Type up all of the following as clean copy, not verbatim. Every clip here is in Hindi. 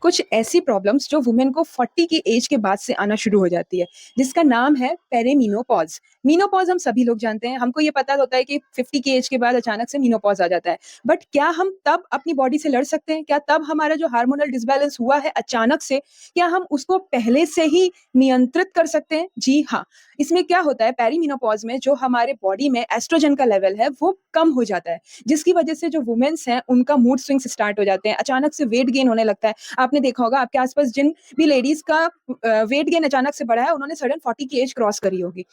कुछ ऐसी प्रॉब्लम्स जो वुमेन को 40 की एज के बाद से आना शुरू हो जाती है, जिसका नाम है पेरीमीनोपॉज। मीनोपॉज हम सभी लोग जानते हैं, हमको ये पता होता है कि 50 की एज के बाद अचानक से मीनोपॉज आ जाता है। बट क्या हम तब अपनी बॉडी से लड़ सकते हैं? क्या तब हमारा जो हार्मोनल डिसबैलेंस हुआ है अचानक से, क्या हम उसको पहले से ही नियंत्रित कर सकते हैं? जी हाँ। इसमें क्या होता है, पेरीमीनोपॉज में जो हमारे बॉडी में एस्ट्रोजन का लेवल है वो कम हो जाता है, जिसकी वजह से जो वुमेन्स हैं उनका मूड स्विंग्स स्टार्ट हो जाते हैं, अचानक से वेट गेन होने लगता है। आपने देखा होगा आपके आसपास जिन भी लेडीज का वेट गेन अचानक से बढ़ा है, उन्होंने सडन 40 की एज क्रॉस करी होगी।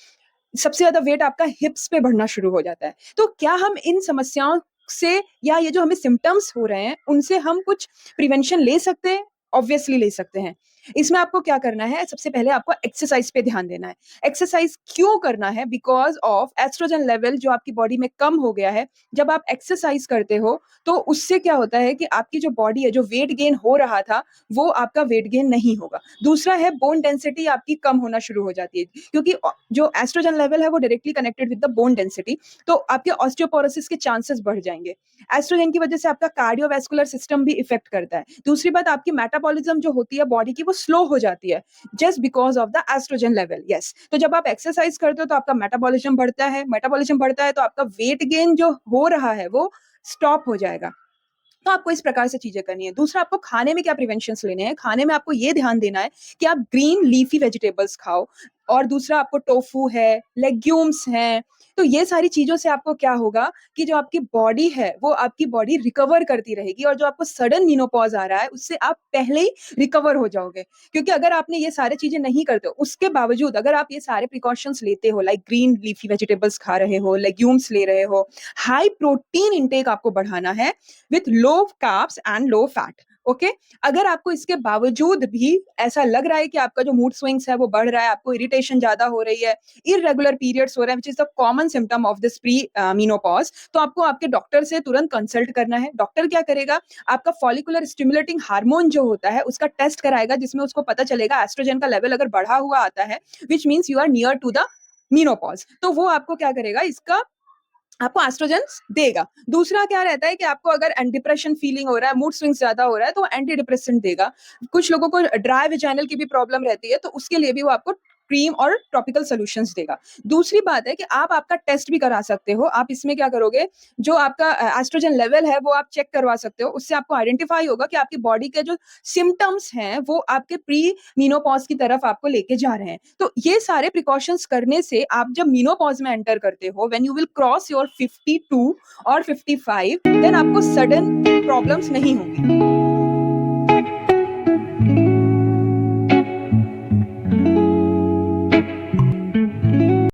सबसे ज्यादा वेट आपका हिप्स पे बढ़ना शुरू हो जाता है। तो क्या हम इन समस्याओं से, या ये जो हमें सिम्टम्स हो रहे हैं, उनसे हम कुछ प्रिवेंशन ले सकते हैं? ऑब्वियसली ले सकते हैं। इसमें आपको क्या करना है, सबसे पहले आपको एक्सरसाइज पे ध्यान देना है। एक्सरसाइज क्यों करना है? बिकॉज ऑफ एस्ट्रोजन लेवल जो आपकी बॉडी में कम हो गया है। जब आप एक्सरसाइज करते हो तो उससे क्या होता है कि आपकी जो बॉडी है, जो वेट गेन हो रहा था, वो आपका वेट गेन नहीं होगा। दूसरा है, बोन डेंसिटी आपकी कम होना शुरू हो जाती है, क्योंकि जो एस्ट्रोजन लेवल है वो directly connected with the bone density. तो आपके ऑस्टियोपोरोसिस के चांसेस बढ़ जाएंगे। एस्ट्रोजन की वजह से आपका कार्डियोवैस्कुलर सिस्टम भी इफेक्ट करता है। दूसरी बात, आपकी मेटाबॉलिज्म जो होती है बॉडी की, वो स्लो हो जाती है, just because of the oestrogen level. Yes, तो जब आप एक्सरसाइज करते हो तो आपका मेटाबॉलिज्म बढ़ता है, मेटाबॉलिज्म बढ़ता है तो आपका वेट गेन जो हो रहा है वो स्टॉप हो जाएगा। तो आपको इस प्रकार से चीजें करनी है। दूसरा, आपको खाने में क्या प्रिवेंशंस लेने हैं। खाने में आपको ये ध्यान देना है कि आप ग्रीन लीफी वेजिटेबल्स खाओ। और दूसरा, आपको टोफू है, लेग्यूम्स हैं। तो ये सारी चीजों से आपको क्या होगा कि जो आपकी बॉडी है वो आपकी बॉडी रिकवर करती रहेगी, और जो आपको सडन मीनोपॉज आ रहा है उससे आप पहले ही रिकवर हो जाओगे। क्योंकि अगर आपने ये सारी चीजें नहीं करते हो, उसके बावजूद अगर आप ये सारे प्रिकॉशंस लेते हो, लाइक ग्रीन लीफी वेजिटेबल्स खा रहे हो, लेग्यूम्स ले रहे हो, हाई प्रोटीन इंटेक आपको बढ़ाना है with low carbs and low fat. Okay, अगर आपको इसके बावजूद भी ऐसा लग रहा है कि आपका जो मूड स्विंग्स है वो बढ़ रहा है, आपको इरिटेशन ज्यादा हो रही है, इररेगुलर पीरियड्स हो रहे हैं, which is the common symptom of this pre menopause, तो आपको आपके डॉक्टर से तुरंत कंसल्ट करना है। डॉक्टर क्या करेगा, आपका फॉलिकुलर स्टिमुलेटिंग हार्मोन जो होता है उसका टेस्ट कराएगा, जिसमें उसको पता चलेगा एस्ट्रोजन का लेवल अगर बढ़ा हुआ आता है, which means you are near to the menopause, तो वो आपको क्या करेगा, इसका आपको एस्ट्रोजन देगा। दूसरा क्या रहता है कि आपको अगर डिप्रेशन फीलिंग हो रहा है, मूड स्विंग्स ज्यादा हो रहा है, तो एंटी डिप्रेसेंट देगा। कुछ लोगों को ड्राई वेजाइनल की भी प्रॉब्लम रहती है, तो उसके लिए भी वो आपको क्रीम और टॉपिकल सॉल्यूशंस देगा। दूसरी बात है कि आप आपका टेस्ट भी करा सकते हो। आप इसमें क्या करोगे, जो आपका एस्ट्रोजन लेवल है वो आप चेक करवा सकते हो। उससे आपको आइडेंटिफाई होगा कि आपकी बॉडी के जो सिम्टम्स हैं वो आपके प्री मीनोपॉज की तरफ आपको लेके जा रहे हैं। तो ये सारे प्रिकॉशंस करने से आप जब मीनोपॉज में एंटर करते हो, when you will cross your 52 और 55, देन आपको सडन प्रॉब्लम्स नहीं होंगी।